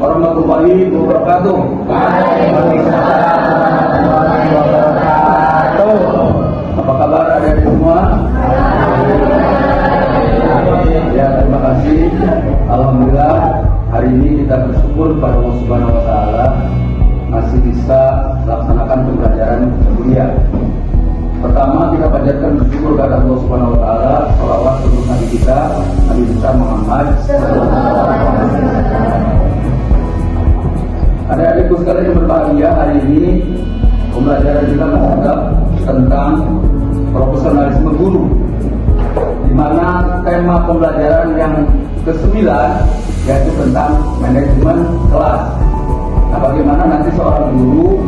warahmatullahi wabarakatuh. Apa kabar adik-adik semua? Ya, terima kasih. Alhamdulillah hari ini kita bersyukur kepada Allah Subhanahu wa taala masih bisa melaksanakan pembelajaran kuliah. Pertama, kita panjatkan bersyukur kepada Allah Subhanahu wa taala, selawat untuk Nabi kita, Nabi besar Muhammad. Adik-adikku sekalian yang berbahagia, hari ini pembelajaran kita menganggap tentang profesionalisme guru, di mana tema pembelajaran yang ke-9 yaitu tentang manajemen kelas. Nah, bagaimana nanti seorang guru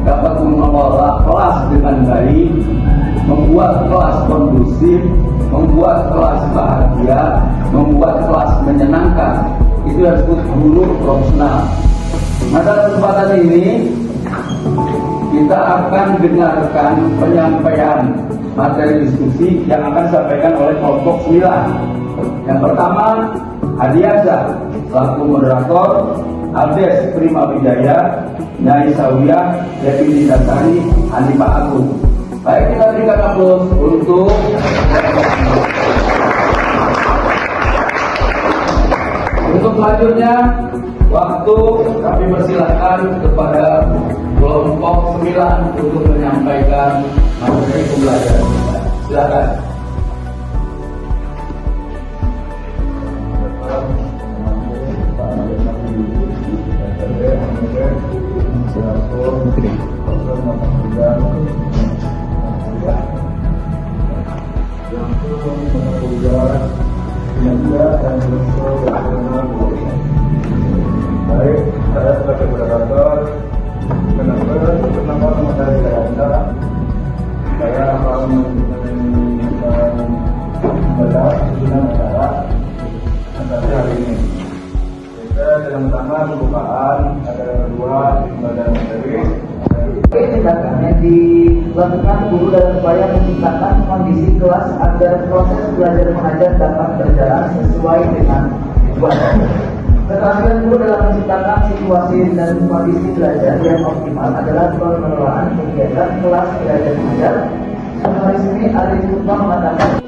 dapat mengelola kelas dengan baik, membuat kelas kondusif, membuat kelas bahagia, membuat kelas menyenangkan. Itu yang disebut guru profesional. Nah, dalam kesempatan ini kita akan dengarkan penyampaian materi diskusi yang akan disampaikan oleh kelompok 9. Yang pertama, Hadiaza selaku moderator, Aldes Prima Wijaya, Nyai Sawiyah, Devi Dasari, Andi Pak Agung. Baik, kita berikan aplaus untuk selanjutnya waktu kami persilahkan kepada kelompok 9 untuk menyampaikan materi pembelajaran. Silakan. Baik, saya sebagai moderator menambah materi saya akan membahas susunan acara hari ini. Kita yang pertama pembukaan, ada kedua pembelajaran materi. Tindakan yang dilakukan guru dalam upaya menciptakan kondisi kelas agar proses belajar mengajar dapat berjalan sesuai dengan tujuan. Keterampilan guru dalam menciptakan situasi dan kondisi belajar yang optimal adalah pengelolaan kegiatan kelas belajar mengajar. Jurnalis ini Arif Lutfi mengatakan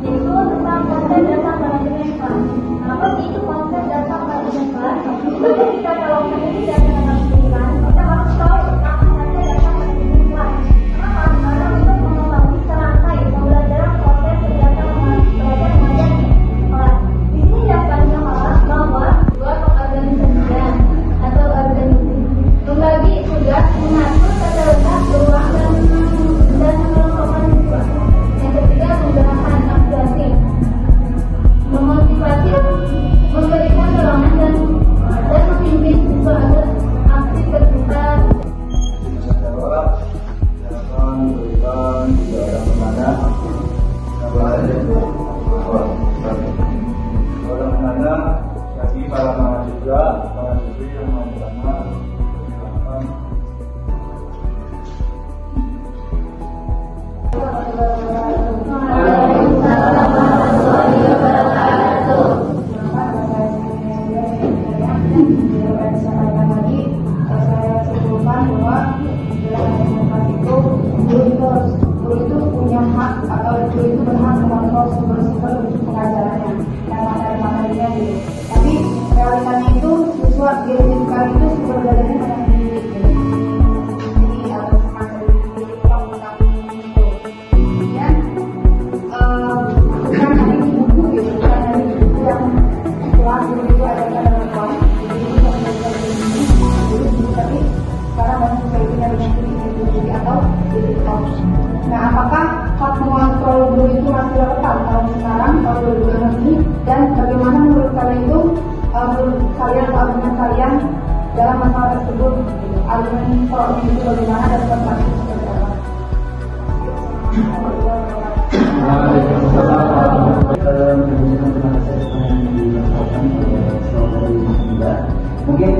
itu tentang konsep dasar manajemen kelas. Apa sih itu konsep dasar manajemen kelas? Itu ketika kalau ini tidak dengan pendidikan, kita harus tahu tentang konsep dasar manajemen kelas. Kenapa? Karena untuk mengetahui serangkai pembelajaran proses kegiatan belajar mengajar kelas. Di sini dijelaskan bahwa dua pengorganisasian atau organisasi membagi tugas, mengatur tata letak ruang dan mengelompokkan siswa. Yang ketiga, menggunakan aspirasi, memotivasi, memberikan dorongan dan memimpin siswa agar aktif berserta. Silakan berikan tidak ada orang menanya bagi para mahasiswa, mahasiswi yang mau bertanya. Guru itu punya hak atau guru itu berhak mengontrol sumber-sumber untuk pengajarannya dan materi-materinya gitu. Tapi realitanya itu siswa di lingkungan itu sumber belajarnya banyak sendiri gitu. Jadi harus materi tentang itu. Dan bukan dari buku gitu, bukan dari buku yang kelas guru itu ada dalam kelas. Jadi itu bukan dari buku, tapi sekarang banyak juga itu dari buku atau dari kelas. Nah, apakah hak mengontrol guru itu masih relevan tahun sekarang, tahun 2006 ini, dan bagaimana menurut kalian itu, menurut kalian atau argumen kalian dalam masalah tersebut, gitu. Argumen pro itu bagaimana dan kontranya seperti apa? Mungkin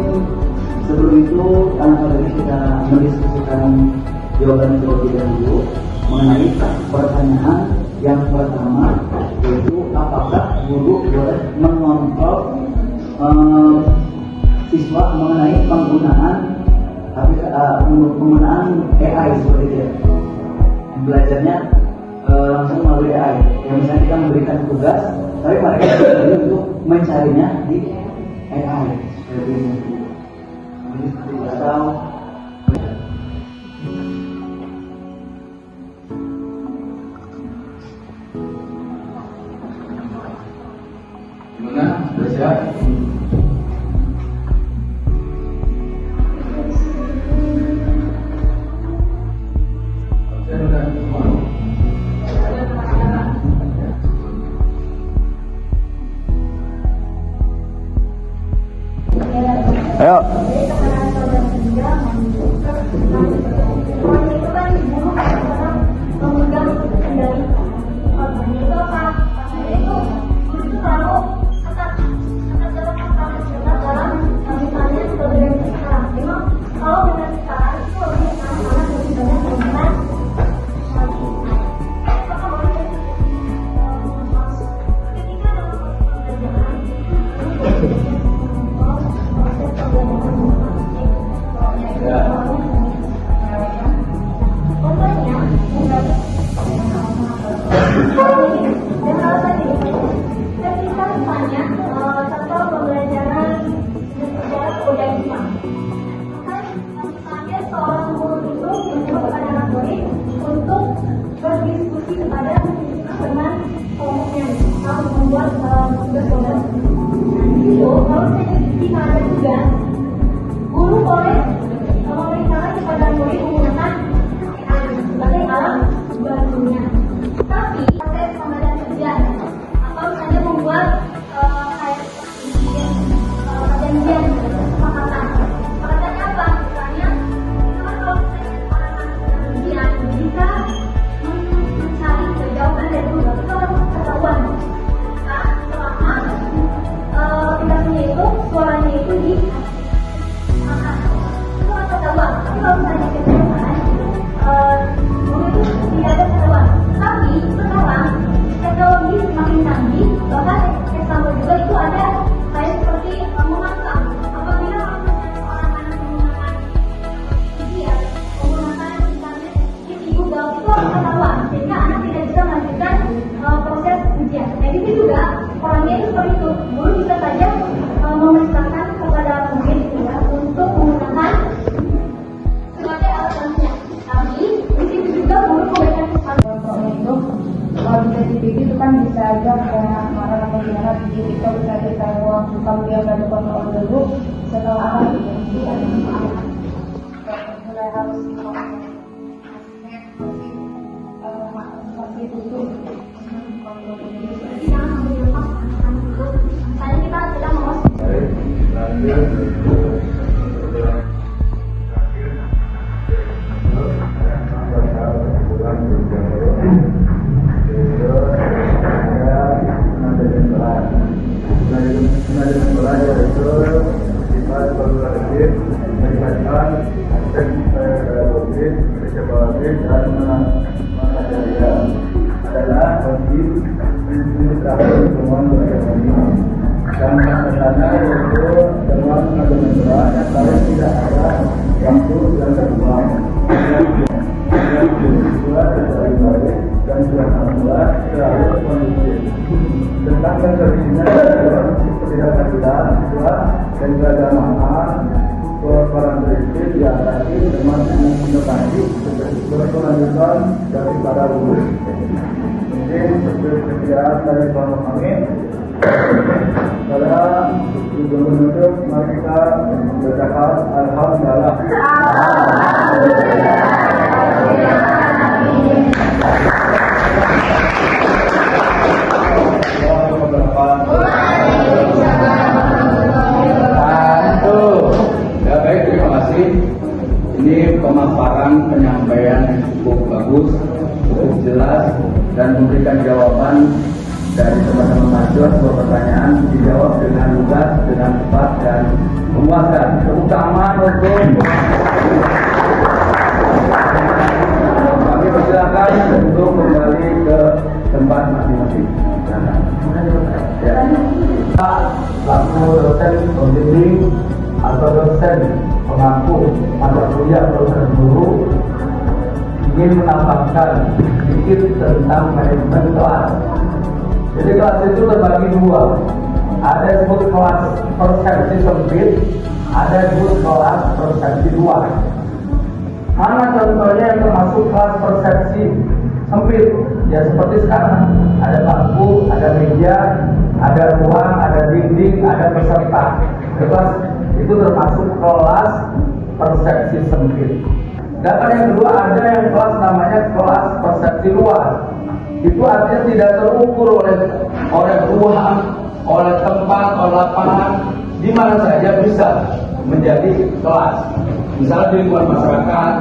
sebelum itu tanpa lagi kita mendiskusikan jawaban terlebih dahulu mengenai pertanyaan yang pertama, yaitu apakah guru boleh mengontrol siswa mengenai penggunaan AI seperti itu ya. Belajarnya langsung melalui AI. Yang misalnya kita memberikan tugas, tapi mereka belajar untuk mencarinya di AI seperti ini. Ini seperti atau Gimana? Sudah siap? Ayo. Guru boleh memerintahkan kepada murid menggunakan AI sebagai alat bantunya. Tapi proses pengadaan kerja atau misalnya membuat kayak perjanjian kesepakatan. Kesepakatannya apa? Misalnya itu kan kalau misalnya perjanjian bisa mencari kejauhan dari guru itu kan ketahuan. Nah, selama aplikasinya itu suaranya itu di itu kan ketahuan. Tapi kalau misalnya kejauhan itu tidak ada ketahuan. Tapi sekarang teknologi semakin canggih, bahkan example juga itu ada kayak seperti mengangkat apabila orang anak menggunakan media, menggunakan misalnya TV Google itu harus ketahuan sehingga anak tidak bisa melanjutkan proses ujian. Nah itu juga orangnya itu seperti itu, guru bisa saja memerintahkan kepada murid ya, untuk menggunakan sebagai alat bantunya. Tapi di situ juga guru memberikan Contohnya itu kalau bisa TV itu kan bisa aja kayak marah atau gimana video kita bisa kita buang kalau dia nggak ada kontrol dulu setelah apa gitu mulai harus seperti itu jadi jangan ambil lepas anak-anak. Misalnya kita tidak mau Baik, lanjut. Adalah wajib administrasi temuan beragama dan kesana yaitu temuan agama yang kalau tidak ada waktu dan terbuang yang kedua dari balik dan surat Allah selalu kondusif tentang konservasinya ketidakadilan siswa dan keagamaan peran prinsip diatasi dengan inovasi berkelanjutan dari para guru. Mungkin sekian dari Bapak kami. Pada menutup, mari kita berdoa alhamdulillah. Ya baik, terima kasih. Ini pemaparan penyampaian yang cukup bagus, cukup jelas, dan memberikan jawaban dari teman-teman mahasiswa. Sebuah pertanyaan dijawab dengan lugas, dengan cepat dan memuaskan. Tepuk tangan untuk kami persilakan untuk kembali ke tempat masing-masing. Silakan. atau dosen pengampu mata kuliah profesor guru ingin menambahkan sedikit tentang manajemen kelas. Jadi kelas itu terbagi dua. Ada yang disebut kelas persepsi sempit, ada yang disebut kelas persepsi luas. Mana contohnya yang termasuk kelas persepsi sempit? Ya seperti sekarang, ada bangku, ada meja, ada ruang, ada dinding, ada peserta. Kelas itu termasuk kelas persepsi sempit. Dan yang kedua ada yang kelas namanya kelas persepsi luas. Itu artinya tidak terukur oleh ruang, oleh tempat, oleh lapangan, di mana saja bisa menjadi kelas. Misalnya di lingkungan masyarakat,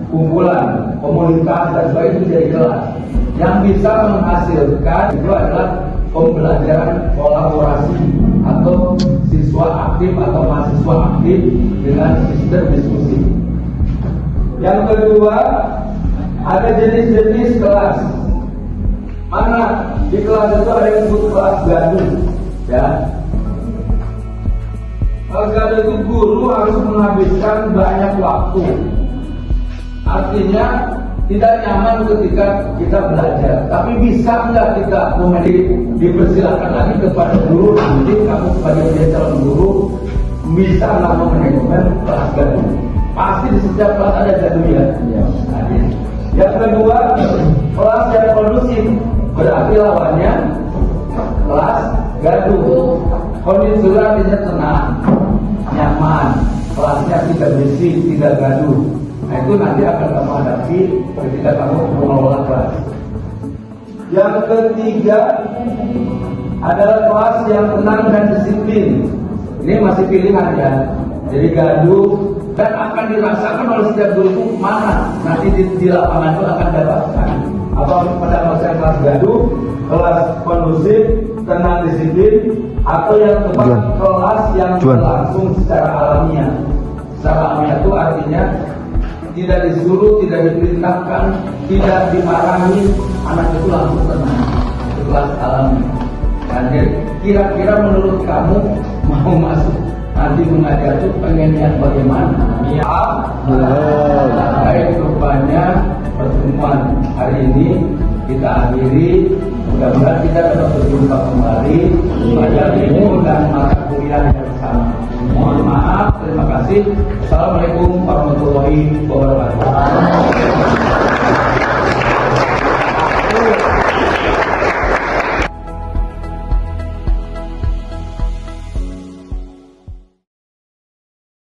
kumpulan, komunitas dan sebagainya itu jadi kelas. Yang bisa menghasilkan itu adalah pembelajaran kolaborasi atau siswa aktif atau mahasiswa aktif dengan sistem diskusi. Yang kedua, ada jenis-jenis kelas. Mana di kelas itu ada yang disebut kelas gaduh, ya. Kelas gaduh itu guru harus menghabiskan banyak waktu. Artinya tidak nyaman ketika kita belajar. Tapi bisa nggak kita dipersilakan lagi kepada guru, nanti kamu sebagai dia calon guru bisa nggak memanajemen kelas gaduh? Pasti di setiap kelas ada gaduh ya. Yang kedua, kelas yang kondusif, berarti lawannya kelas gaduh. Kondisi artinya tenang, nyaman, kelasnya tidak berisik, tidak gaduh. Nah itu nanti akan kamu hadapi ketika kamu mengelola kelas. Yang ketiga adalah kelas yang tenang dan disiplin. Ini masih pilihan ya. Jadi gaduh dan akan dirasakan oleh setiap guru itu mana nanti di lapangan itu akan dapatkan. Apa pada masa kelas gaduh, kelas kondusif, tenang disiplin, atau yang tepat kelas yang berlangsung secara alamiah. Secara alamiah itu artinya tidak disuruh, tidak diperintahkan, tidak dimarahi, anak itu langsung tenang. Itu kelas alami. Dan kira-kira menurut kamu mau masuk nanti mengajar itu pengen lihat bagaimana? Ya, baik rupanya pertemuan hari ini kita akhiri. Mudah-mudahan kita dapat berjumpa kembali pada ilmu dan mata kuliah yang sama. Mohon maaf, terima kasih. Assalamualaikum warahmatullahi wabarakatuh.